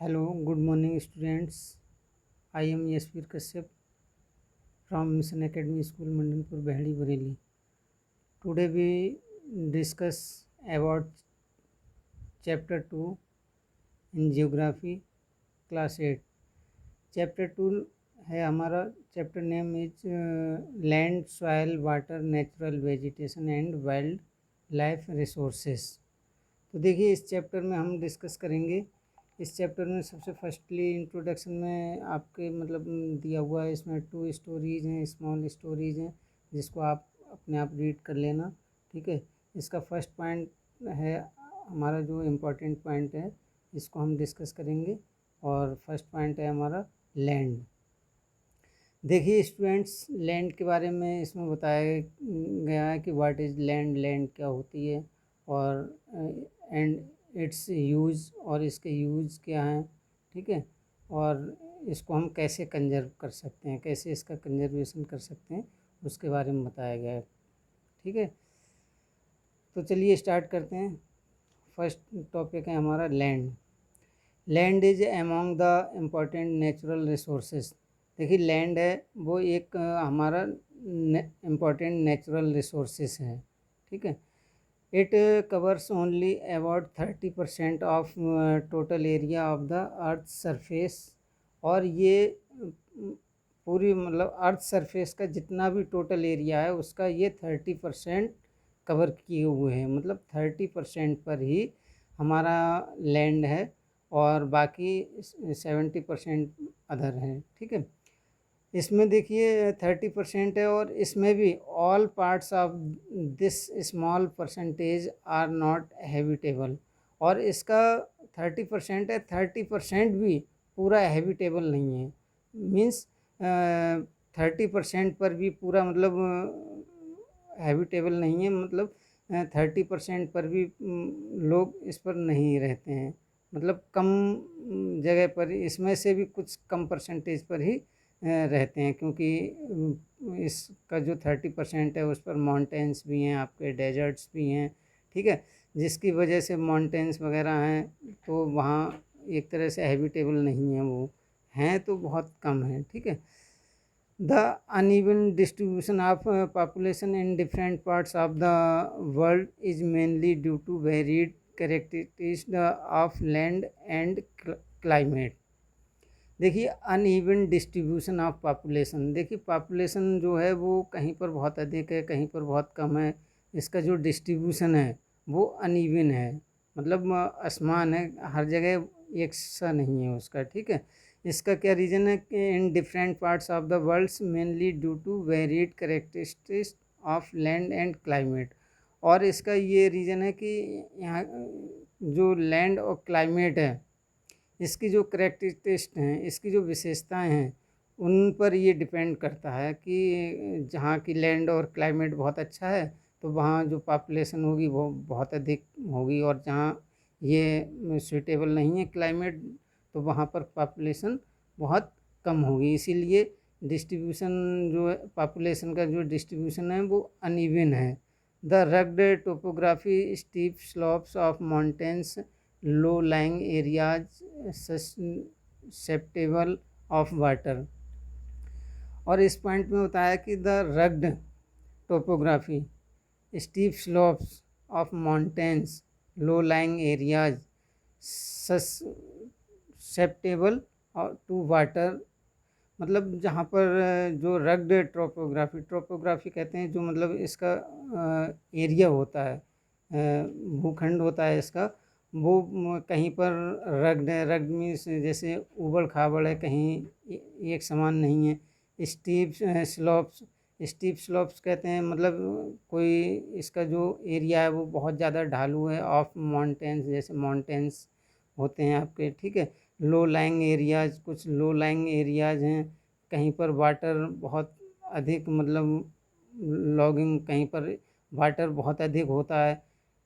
Hello, good morning, students. I am Yasveer Kashyap from Mission Academy School, Mandanpur, Behdi, Bareilly. Today we discuss about Chapter 2 in Geography, Class 8. Chapter 2 है हमारा chapter name is land soil water natural vegetation and wild life resources. तो देखिए इस chapter में हम discuss करेंगे। इस chapter में सबसे फर्स्टली इंट्रोडक्शन में आपके मतलब दिया हुआ है, इसमें 2 स्टोरीज हैं, स्मॉल स्टोरीज हैं, जिसको आप अपने आप रीड कर लेना। ठीक है, इसका फर्स्ट पॉइंट है हमारा जो इम्पोर्टेंट पॉइंट है, इसको हम डिस्कस करेंगे। और फर्स्ट पॉइंट है हमारा लैंड। देखिए स्टूडेंट्स, लैंड के बारे में इसमें बताया गया है कि व्हाट इज़ लैंड, लैंड क्या होती है, और एंड इट्स यूज़, और इसके यूज़ क्या हैं। ठीक है, और इसको हम कैसे कंजर्व कर सकते हैं, कैसे इसका कंजर्वेशन कर सकते हैं, उसके बारे में बताया गया है। ठीक है, तो चलिए स्टार्ट करते हैं। फर्स्ट टॉपिक है हमारा land. Land is among the important natural resources. देखिए लैंड है वो एक हमारा इम्पॉर्टेंट नेचुरल रिसोर्सेज है। ठीक है, it covers only about 30% of total area of the earth surface. और ये पूरी मतलब अर्थ सरफेस का जितना भी टोटल एरिया है उसका ये 30% कवर किए हुए हैं, मतलब 30% पर ही हमारा लैंड है और बाकी 70% अदर है। ठीक है, इसमें देखिए 30% है और इसमें भी all parts of this small percentage are not habitable. और इसका 30% है, 30% भी पूरा हैबिटेबल नहीं है। मीन्स 30% पर भी पूरा मतलब हैबिटेबल नहीं है, मतलब 30% पर भी लोग इस पर नहीं रहते हैं, मतलब कम जगह पर, इसमें से भी कुछ कम परसेंटेज पर ही रहते हैं, क्योंकि इसका जो 30% है उस पर माउंटेन्स भी हैं, आपके डेजर्ट्स भी हैं। ठीक है, जिसकी वजह से माउंटेन्स वगैरह हैं तो वहाँ एक तरह से हैबिटेबल नहीं है, वो हैं तो बहुत कम है। ठीक है, the uneven distribution of population in different parts of the world is mainly due to varied characteristics of land and climate। देखिए अनइवन डिस्ट्रीब्यूशन ऑफ पॉपुलेशन। देखिए पॉपुलेशन जो है वो कहीं पर बहुत अधिक है, कहीं पर बहुत कम है। इसका जो डिस्ट्रीब्यूशन है वो अनइवन है, मतलब असमान है, हर जगह एक सा नहीं है उसका। ठीक है, इसका क्या रीज़न है कि in different parts of the world mainly due to varied characteristics of land and climate. और इसका ये रीज़न है कि यहाँ जो लैंड और क्लाइमेट है, इसकी जो करेक्टरिस्टिक्स हैं, इसकी जो विशेषताएं हैं, उन पर ये डिपेंड करता है कि जहाँ की लैंड और क्लाइमेट बहुत अच्छा है तो वहाँ जो पॉपुलेशन होगी वो बहुत अधिक होगी, और जहाँ ये सूटेबल नहीं है क्लाइमेट तो वहाँ पर पॉपुलेशन बहुत कम होगी। इसीलिए डिस्ट्रीब्यूशन जो है पॉपुलेशन का जो डिस्ट्रीब्यूशन है वो अनइवन है। The rugged topography, steep slopes of mountains, low lying areas susceptible of water. और इस पॉइंट में बताया कि the rugged topography, steep slopes of mountains, low lying areas susceptible to water. मतलब जहाँ पर जो रग्ड ट्रोपोग्राफी, ट्रोपोग्राफी कहते हैं जो मतलब इसका एरिया होता है, भूखंड होता है इसका, वो कहीं पर रग्ड है, रग्ड मीन्स जैसे ऊबड़ खाबड़ है, कहीं एक समान नहीं है। स्टीप स्लोप्स, स्टीप स्लोप्स कहते हैं मतलब कोई इसका जो एरिया है वो बहुत ज़्यादा ढालू है, ऑफ माउंटेन्स जैसे माउंटेन्स होते हैं आपके। ठीक है, लो लाइंग एरियाज, कुछ लो लाइंग एरियाज हैं, कहीं पर वाटर बहुत अधिक, मतलब लॉगिंग, कहीं पर वाटर बहुत अधिक होता है,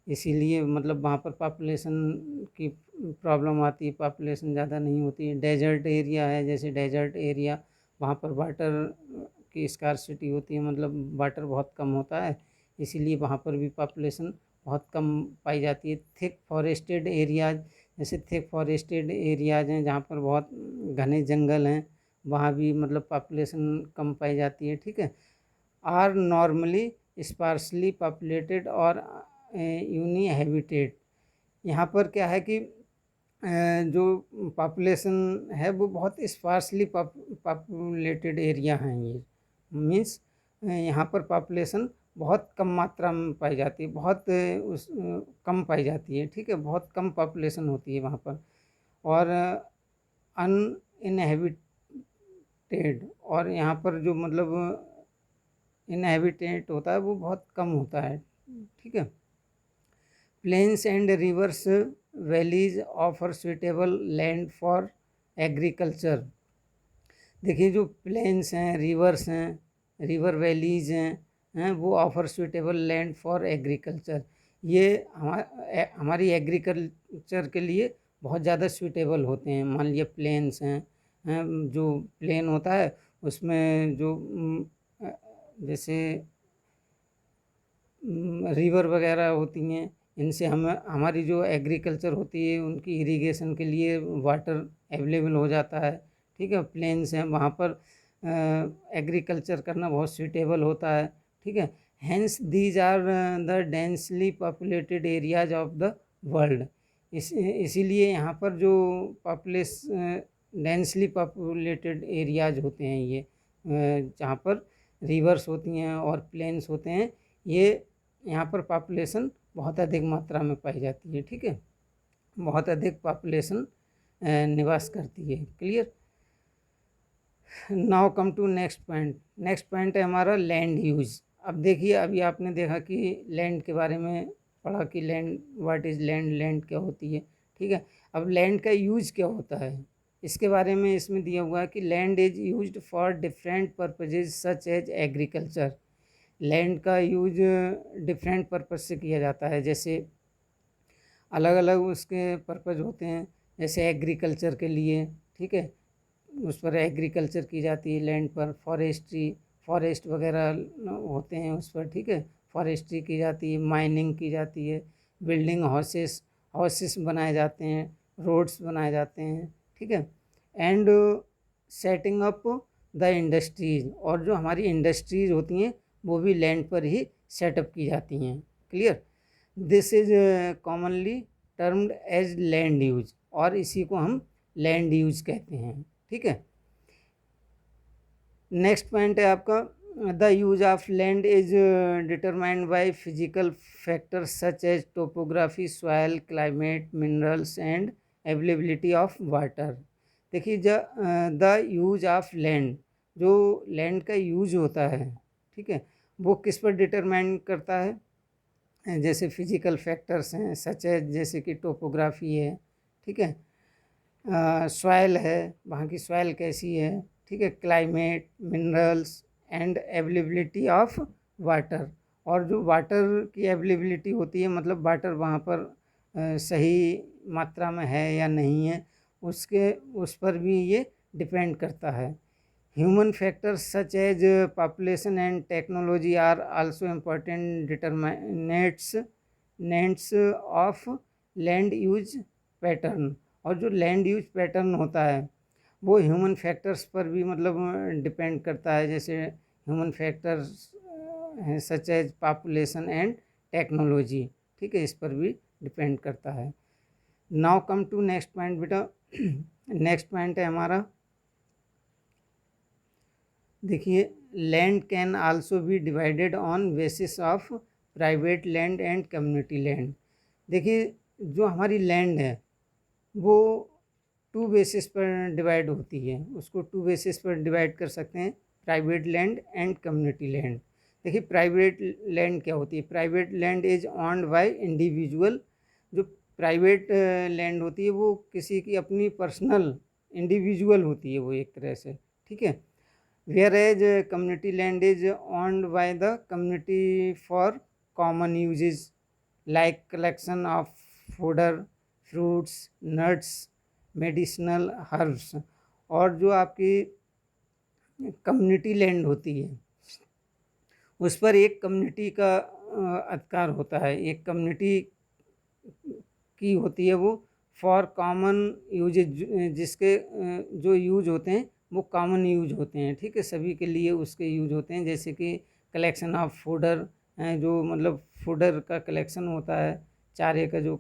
इसीलिए मतलब वहाँ पर पॉपुलेशन की प्रॉब्लम आती है, पॉपुलेशन ज़्यादा नहीं होती है। डेजर्ट एरिया है, जैसे डेजर्ट एरिया, वहाँ पर वाटर की स्कार्सिटी होती है, मतलब वाटर बहुत कम होता है, इसीलिए वहाँ पर भी पॉपुलेशन बहुत कम पाई जाती है। थिक फॉरेस्टेड एरियाज, जैसे थिक फॉरेस्टेड एरियाज हैं जहाँ पर बहुत घने जंगल हैं, वहाँ भी मतलब पॉपुलेशन कम पाई जाती है, ठीक है। आर नॉर्मली स्पार्सली पॉपुलेटेड और यूनी हैबिटेट। यहाँ पर क्या है कि जो पॉपुलेशन है वो बहुत स्पार्सली पॉपुलेटेड एरिया हैं ये, मीन्स यहाँ पर पॉपुलेशन बहुत कम मात्रा में पाई जाती है, बहुत कम पाई जाती है, ठीक है, बहुत कम पॉपुलेशन होती है वहाँ पर। और अनइनहेबिटेड, और यहाँ पर जो मतलब इनहेबिटेट होता है वो बहुत कम होता है, ठीक है। Plains and rivers valleys offer suitable land for agriculture. देखिए जो प्लेन्स हैं, रिवर्स हैं, रिवर वैलीज हैं वो offer suitable land for agriculture. ये हमारी एग्रीकल्चर के लिए बहुत ज़्यादा सुइटेबल होते हैं। मान लिया प्लेन्स हैं, जो प्लेन होता है उसमें जो जैसे रिवर वगैरह होती हैं, इनसे हम हमारी जो एग्रीकल्चर होती है उनकी इरिगेशन के लिए वाटर अवेलेबल हो जाता है, ठीक है। प्लेन्स हैं वहाँ पर एग्रीकल्चर करना बहुत सूटेबल होता है, ठीक है। Hence these are the densely populated areas of the world. इसीलिए यहाँ पर जो डेंसली पॉपुलेटेड एरियाज होते हैं ये, जहाँ पर रिवर्स होती हैं और प्लेन्स होते हैं, ये यहाँ पर पॉपुलेशन बहुत अधिक मात्रा में पाई जाती है, ठीक है। बहुत अधिक पॉपुलेशन निवास करती है। Clear. Now come to next point. Next point है हमारा लैंड यूज। अब देखिए, अभी आपने देखा कि लैंड के बारे में पढ़ा कि land, what is land, land क्या होती है, ठीक है। अब लैंड का यूज क्या होता है इसके बारे में इसमें दिया हुआ है कि land is used for different purposes such as agriculture. Land का यूज डिफरेंट पर्पज से किया जाता है, जैसे अलग अलग उसके पर्पज होते हैं। जैसे एग्रीकल्चर के लिए, ठीक है, उस पर एग्रीकल्चर की जाती है लैंड पर। फॉरेस्ट वगैरह होते हैं उस पर, ठीक है, फॉरेस्ट्री की जाती है। माइनिंग की जाती है। बिल्डिंग हाउसेस बनाए जाते हैं, रोड्स बनाए जाते हैं, ठीक है। And setting up the industries, और जो हमारी इंडस्ट्रीज होती हैं वो भी लैंड पर ही सेटअप की जाती हैं। Clear. This is commonly termed as land use, और इसी को हम लैंड यूज कहते हैं, ठीक है। नेक्स्ट पॉइंट है आपका the use of land is determined by physical factors such as topography, soil, climate, minerals and availability of water. देखिए द यूज ऑफ लैंड, जो लैंड का यूज होता है, ठीक है, वो किस पर डिटरमाइन करता है। जैसे फिजिकल फैक्टर्स हैं सच एज, जैसे कि टोपोग्राफी है, ठीक है, सॉइल है, वहाँ की सॉइल कैसी है, ठीक है, climate, minerals and availability of water, और जो वाटर की अवेलेबिलिटी होती है, मतलब वाटर वहाँ पर सही मात्रा में है या नहीं है, उस पर भी ये डिपेंड करता है। Human factors such as population and technology are also important determinants of land use pattern. और जो लैंड यूज पैटर्न होता है वो ह्यूमन फैक्टर्स पर भी मतलब डिपेंड करता है। जैसे ह्यूमन फैक्टर्स हैं such as population and technology, ठीक है, इस पर भी डिपेंड करता है। Now come to next point बेटा। नेक्स्ट पॉइंट है हमारा, देखिए, land can also be divided on basis of private land and community land. देखिए जो हमारी लैंड है वो टू बेसिस पर डिवाइड होती है, उसको टू बेसिस पर डिवाइड कर सकते हैं, private land and community land. देखिए प्राइवेट लैंड क्या होती है। Private land is owned by individual. जो प्राइवेट लैंड होती है वो किसी की अपनी पर्सनल इंडिविजुअल होती है वो एक तरह से, ठीक है। Whereas community land is owned by the community for common uses like collection of fodder, fruits, nuts, medicinal herbs. और जो आपकी कम्युनिटी लैंड होती है उस पर एक कम्युनिटी का अधिकार होता है, एक कम्युनिटी की होती है वो फॉर कॉमन यूजेज, जिसके जो यूज होते हैं वो कॉमन यूज होते हैं, ठीक है, सभी के लिए उसके यूज होते हैं। जैसे कि कलेक्शन ऑफ फूडर, जो मतलब फूडर का कलेक्शन होता है, चारे का जो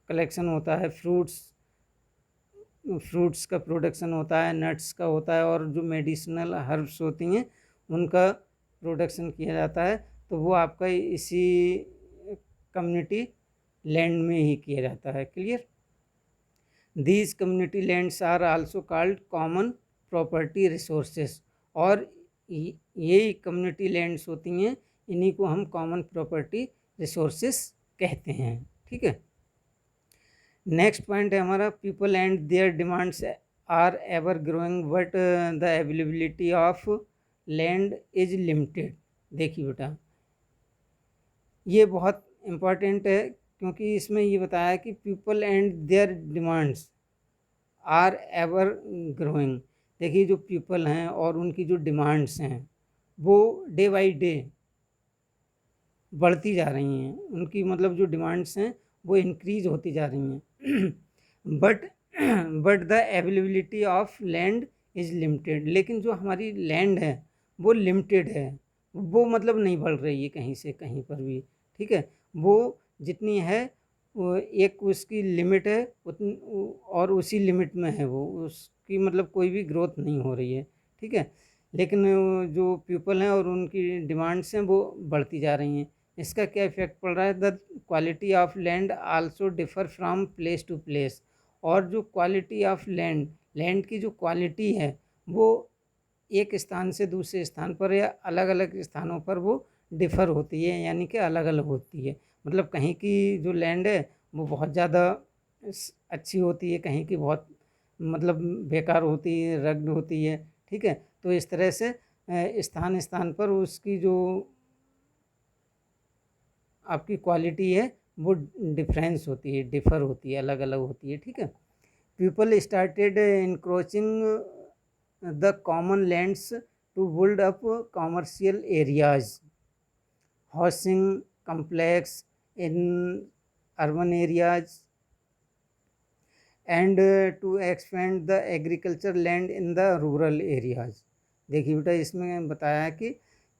कलेक्शन होता है, फ्रूट्स का प्रोडक्शन होता है, नट्स का होता है, और जो मेडिसिनल हर्ब्स होती हैं उनका प्रोडक्शन किया जाता है, तो वो आपका इसी कम्युनिटी लैंड में ही किया जाता है। Clear? These community lands are also called common property resources, और यही कम्युनिटी लैंड्स होती हैं, इन्हीं को हम कॉमन प्रॉपर्टी रिसोर्सेस कहते हैं। ठीक है, नेक्स्ट पॉइंट है हमारा, people and their demands are ever growing but the availability of land is limited. देखिए बेटा, ये बहुत इम्पॉर्टेंट है, क्योंकि इसमें ये बताया कि people and their demands are ever growing. देखिए, जो पीपल हैं और उनकी जो डिमांड्स हैं वो डे बाई डे बढ़ती जा रही हैं, उनकी मतलब जो डिमांड्स हैं वो इंक्रीज होती जा रही हैं। But the availability of land is limited. लेकिन जो हमारी लैंड है वो लिमिटेड है, वो मतलब नहीं बढ़ रही है कहीं से कहीं पर भी। ठीक है, वो जितनी है वो एक उसकी लिमिट है उतनी, और उसी लिमिट में है वो, उसकी मतलब कोई भी ग्रोथ नहीं हो रही है। ठीक है, लेकिन जो पीपल हैं और उनकी डिमांड्स हैं वो बढ़ती जा रही हैं। इसका क्या इफेक्ट पड़ रहा है? The quality of land also differ from place to place. और जो क्वालिटी ऑफ लैंड की जो क्वालिटी है वो एक स्थान से दूसरे स्थान पर या अलग अलग स्थानों पर वो डिफ़र होती है, यानी कि अलग अलग होती है। मतलब कहीं की जो लैंड है वो बहुत ज़्यादा अच्छी होती है, कहीं की बहुत मतलब बेकार होती है, रग्ड होती है। ठीक है, तो इस तरह से स्थान स्थान पर उसकी जो आपकी क्वालिटी है वो डिफरेंस होती है, डिफ़र होती है, अलग अलग होती है। ठीक है, people started encroaching the common lands to build up commercial areas, housing complex in urban areas, and to expand the agriculture land in the rural areas। देखिए बेटा, इसमें बताया कि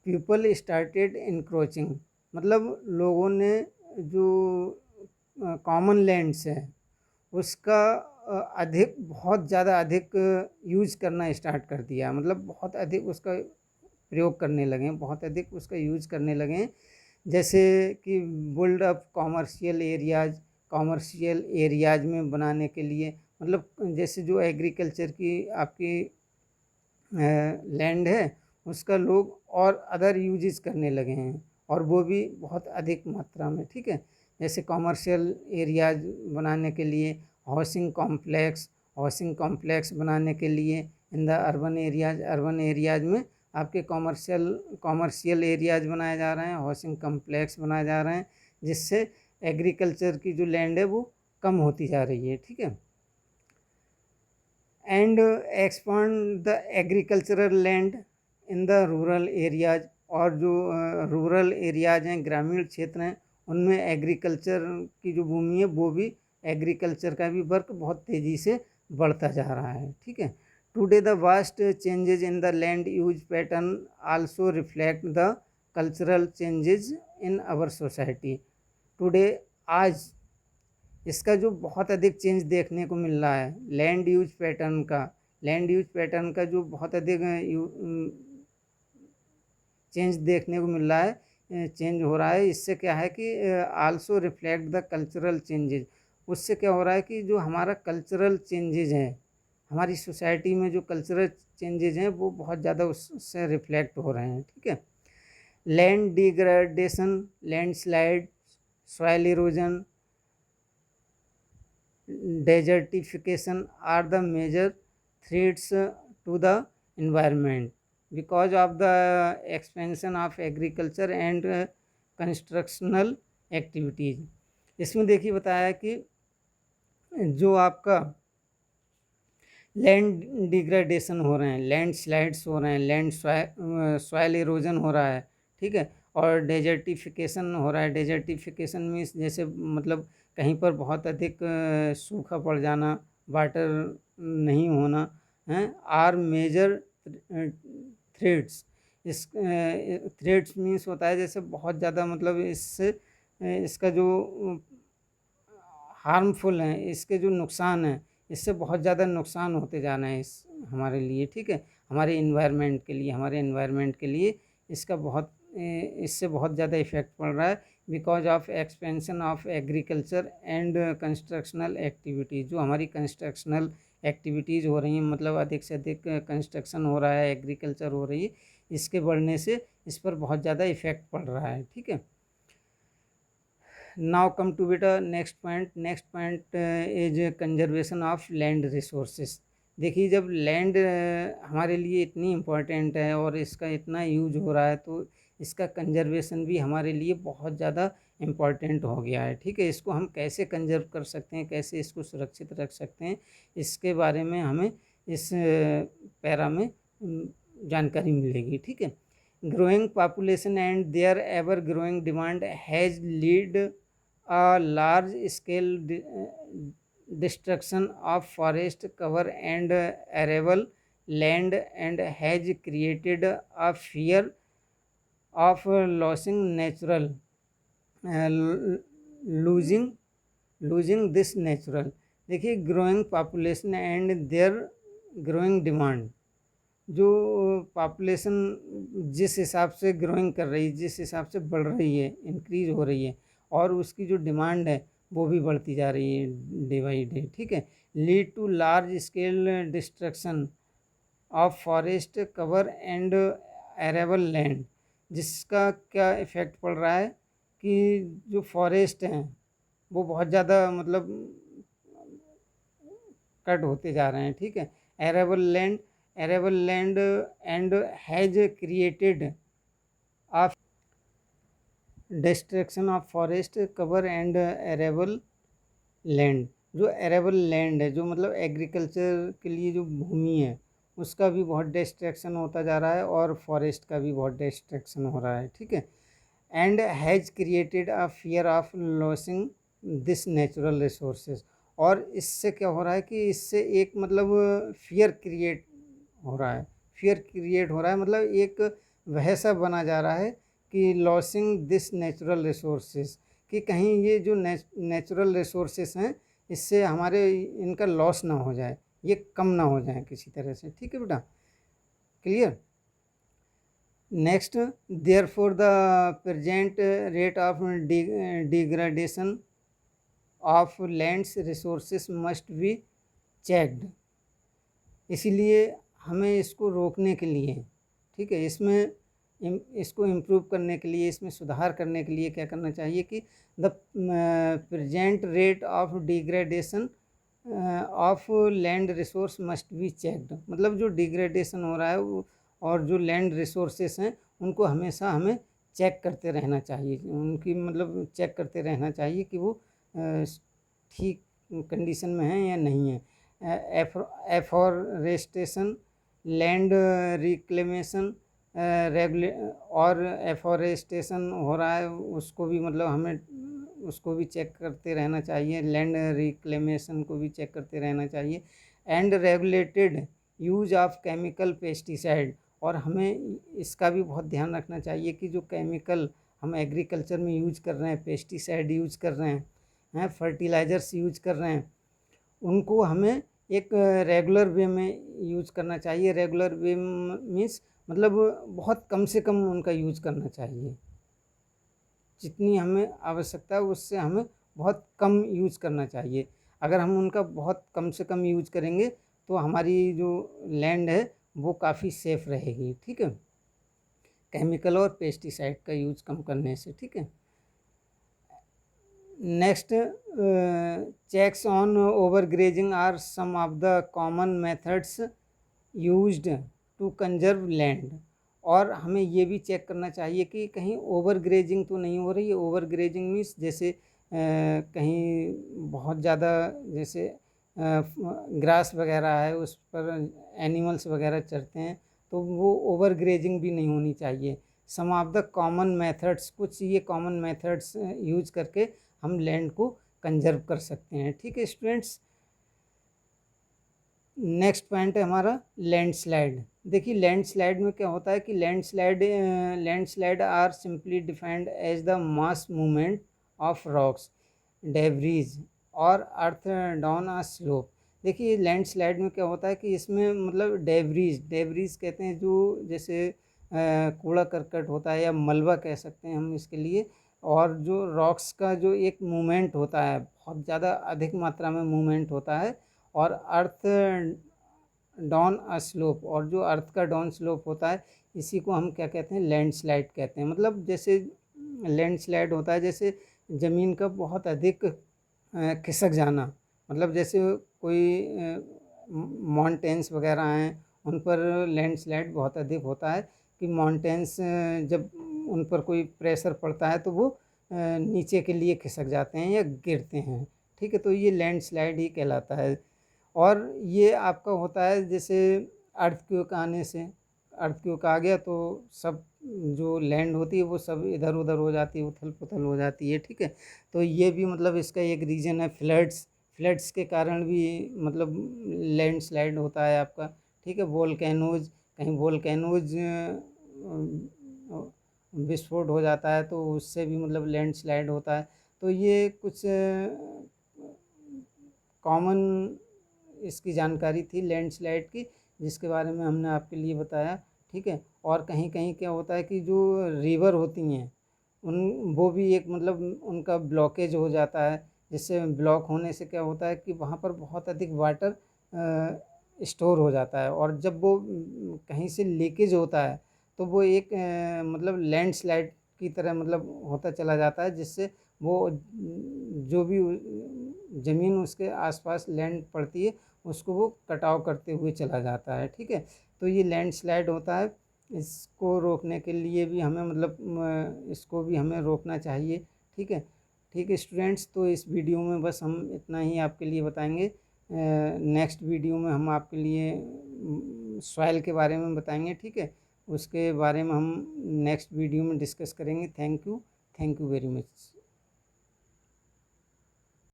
पीपल स्टार्टेड इंक्रोचिंग, मतलब लोगों ने जो कॉमन लैंड्स है उसका अधिक, बहुत ज़्यादा अधिक यूज़ करना स्टार्ट कर दिया, मतलब बहुत अधिक उसका प्रयोग करने लगे हैं, बहुत अधिक उसका यूज़ करने लगे हैं। जैसे कि बिल्ड अप कॉमर्शियल एरियाज में बनाने के लिए, मतलब जैसे जो एग्रीकल्चर की आपकी लैंड है उसका लोग और अदर यूजेस करने लगे हैं, और वो भी बहुत अधिक मात्रा में। ठीक है, जैसे कॉमर्शियल एरियाज बनाने के लिए, हाउसिंग कॉम्प्लेक्स बनाने के लिए इन द अर्बन एरियाज में आपके कॉमर्शियल एरियाज बनाए जा रहे हैं, हाउसिंग कॉम्प्लेक्स बनाए जा रहे हैं, जिससे एग्रीकल्चर की जो लैंड है वो कम होती जा रही है। ठीक है, and expand the agricultural land in the rural areas. और जो रूरल एरियाज हैं, ग्रामीण क्षेत्र हैं, उनमें एग्रीकल्चर की जो भूमि है वो भी, एग्रीकल्चर का भी वर्क बहुत तेज़ी से बढ़ता जा रहा है। ठीक है, today the vast changes in the land use pattern also reflect the cultural changes in our society. Today, आज इसका जो बहुत अधिक चेंज देखने को मिल रहा है, लैंड यूज पैटर्न का जो बहुत अधिक चेंज देखने को मिल रहा है, चेंज हो रहा है। इससे क्या है कि also reflect the cultural changes. उससे क्या हो रहा है कि जो हमारा कल्चरल चेंजेज हैं, हमारी सोसाइटी में जो कल्चरल चेंजेज हैं वो बहुत ज़्यादा उससे रिफ्लेक्ट हो रहे हैं। ठीक है, land degradation, landslide, soil erosion, desertification are the major threats to the environment because of the expansion of agriculture and constructional activities। इसमें देखिए बताया कि जो आपका लैंड डिग्रेडेशन हो रहे हैं, लैंड स्लाइड्स हो रहे हैं, लैंड सॉइल इरोजन हो रहा है। ठीक है, और डेजर्टिफिकेशन हो रहा है। डेजर्टिफिकेशन मीन्स जैसे मतलब कहीं पर बहुत अधिक सूखा पड़ जाना, वाटर नहीं होना हैं, आर मेजर थ्रेड्स। इस थ्रेड्स मीन्स होता है जैसे बहुत ज़्यादा, मतलब इससे इसका जो हार्मफुल हैं, इसके जो नुकसान हैं, इससे बहुत ज़्यादा नुकसान होते जाना है इस हमारे लिए, ठीक है, हमारे इन्वायरमेंट के लिए इसका बहुत इससे बहुत ज़्यादा इफ़ेक्ट पड़ रहा है, because of expansion of agriculture and constructional activities. जो हमारी कंस्ट्रक्शनल एक्टिविटीज़ हो रही हैं, मतलब अधिक से अधिक कंस्ट्रक्शन हो रहा है, एग्रीकल्चर हो रही है, इसके बढ़ने से इस पर बहुत ज़्यादा इफ़ेक्ट पड़ रहा है, ठीक है। नाउ कम टू बेटा next point is conservation of land resources. देखिए, जब लैंड हमारे लिए इतनी इम्पोर्टेंट है और इसका इतना यूज हो रहा है, तो इसका कंजर्वेशन भी हमारे लिए बहुत ज़्यादा इम्पॉर्टेंट हो गया है, ठीक है। इसको हम कैसे कंजर्व कर सकते हैं, कैसे इसको सुरक्षित रख सकते हैं, इसके बारे में हमें इस पैरा में जानकारी मिलेगी, ठीक है। Growing population and their ever growing demand has lead a large scale destruction of forest cover and arable land and has created a fear of losing natural uh, losing losing this natural। देखिए, growing population and their growing demand, जो population जिस हिसाब से growing कर रही है, जिस हिसाब से बढ़ रही है, इंक्रीज हो रही है, और उसकी जो डिमांड है वो भी बढ़ती जा रही है डे बाई डे, ठीक है, lead to large scale destruction of forest cover and arable land. जिसका क्या इफ़ेक्ट पड़ रहा है कि जो फॉरेस्ट हैं वो बहुत ज़्यादा, मतलब कट होते जा रहे हैं, ठीक है। Arable land and has created of destruction of forest cover and arable land. जो एरेबल लैंड है, जो मतलब एग्रीकल्चर के लिए जो भूमि है, उसका भी बहुत डिस्ट्रक्शन होता जा रहा है और फॉरेस्ट का भी बहुत डिस्ट्रक्शन हो रहा है, ठीक है। And has created a fear of losing this natural resources. और इससे क्या हो रहा है कि इससे एक मतलब फियर क्रिएट हो रहा है, मतलब एक वहसा बना जा रहा है कि लॉसिंग दिस नेचुरल रिसोर्सेज, कि कहीं ये जो नेचुरल रिसोर्सेज हैं, इससे हमारे इनका लॉस ना हो जाए, ये कम ना हो जाए किसी तरह से, ठीक है बेटा, clear. Next, therefore the present rate of degradation of lands resources must be checked. इसीलिए हमें इसको रोकने के लिए, ठीक है, इसको इम्प्रूव करने के लिए, इसमें सुधार करने के लिए क्या करना चाहिए कि the present rate of degradation of land resource must be checked. मतलब जो डिग्रेडेशन हो रहा है वो, और जो लैंड रिसोर्सेस हैं, उनको हमेशा हमें चेक करते रहना चाहिए, उनकी मतलब चेक करते रहना चाहिए कि वो ठीक कंडीशन में है या नहीं है। एफॉरेस्टेशन, लैंड रिक्लेमेशन रेगुले और एफॉरेस्टेशन हो रहा है, उसको भी मतलब हमें उसको भी चेक करते रहना चाहिए, लैंड रिक्लेमेशन को भी चेक करते रहना चाहिए। And regulated use of chemical pesticide, और हमें इसका भी बहुत ध्यान रखना चाहिए कि जो केमिकल हम एग्रीकल्चर में यूज कर रहे हैं, पेस्टिसाइड यूज कर रहे हैं, फर्टिलाइज़र्स यूज कर रहे हैं, उनको हमें एक रेगुलर वे में यूज करना चाहिए। रेगुलर वे मीन्स मतलब बहुत कम से कम उनका यूज करना चाहिए, जितनी हमें आवश्यकता है उससे हमें बहुत कम यूज करना चाहिए। अगर हम उनका बहुत कम से कम यूज करेंगे तो हमारी जो लैंड है वो काफ़ी सेफ रहेगी, ठीक है, केमिकल और पेस्टिसाइड का यूज कम करने से, ठीक है। Next, checks on over grazing are some of the common methods used to conserve land. और हमें ये भी चेक करना चाहिए कि कहीं ओवर ग्रेजिंग तो नहीं हो रही है। ओवर ग्रेजिंग मीन्स जैसे कहीं बहुत ज़्यादा जैसे ग्रास वगैरह है, उस पर एनिमल्स वगैरह चरते हैं, तो वो ओवर ग्रेजिंग भी नहीं होनी चाहिए। सम ऑफ द कॉमन मेथड्स, कुछ ये कॉमन मेथड्स यूज करके हम लैंड को कंजर्व कर सकते हैं। ठीक है स्टूडेंट्स, नेक्स्ट पॉइंट है हमारा लैंडस्लाइड। देखिए लैंडस्लाइड में क्या होता है कि landslide are simply defined as the mass movement of rocks, debris और अर्थ डाउन अ स्लोप। देखिए लैंडस्लाइड में क्या होता है कि इसमें मतलब डेब्रीज कहते हैं जो जैसे कूड़ा करकट होता है या मलबा कह सकते हैं हम इसके लिए, और जो रॉक्स का जो एक मूवमेंट होता है, बहुत ज़्यादा अधिक मात्रा में मूवमेंट होता है, और अर्थ डाउन अ स्लोप, और जो अर्थ का डाउन स्लोप होता है इसी को हम क्या कहते हैं, लैंडस्लाइड कहते हैं। मतलब जैसे लैंडस्लाइड होता है जैसे ज़मीन का बहुत अधिक खिसक जाना, मतलब जैसे कोई माउंटेन्स वगैरह हैं उन पर लैंडस्लाइड बहुत अधिक होता है कि माउंटेन्स जब उन पर कोई प्रेशर पड़ता है तो वो नीचे के लिए खिसक जाते हैं या गिरते हैं। ठीक है, तो ये लैंडस्लाइड ही कहलाता है। और ये आपका होता है जैसे अर्थक्वेक आने से, अर्थक्वेक आ गया तो सब जो लैंड होती है वो सब इधर उधर हो जाती है, उथल पुथल हो जाती है। ठीक है, तो ये भी मतलब इसका एक रीज़न है। फ्लड्स के कारण भी मतलब लैंडस्लाइड होता है आपका। ठीक है, वोल्केनोज, कहीं वोल्केनोज विस्फोट हो जाता है तो उससे भी मतलब लैंडस्लाइड होता है। तो ये कुछ कॉमन इसकी जानकारी थी लैंडस्लाइड की, जिसके बारे में हमने आपके लिए बताया। ठीक है, और कहीं कहीं क्या होता है कि जो रिवर होती हैं उन वो भी एक मतलब उनका ब्लॉकेज हो जाता है, जिससे ब्लॉक होने से क्या होता है कि वहाँ पर बहुत अधिक वाटर स्टोर हो जाता है, और जब वो कहीं से लीकेज होता है तो वो एक मतलब लैंडस्लाइड की तरह मतलब होता चला जाता है, जिससे वो जो भी ज़मीन उसके आसपास लैंड पड़ती है उसको वो कटाव करते हुए चला जाता है। ठीक है, तो ये लैंडस्लाइड होता है, इसको रोकने के लिए भी हमें मतलब इसको भी हमें रोकना चाहिए। ठीक है, ठीक है स्टूडेंट्स, तो इस वीडियो में बस हम इतना ही आपके लिए बताएंगे। नेक्स्ट वीडियो में हम आपके लिए सॉइल के बारे में बताएंगे। ठीक है, उसके बारे में हम नेक्स्ट वीडियो में डिस्कस करेंगे। Thank you very much.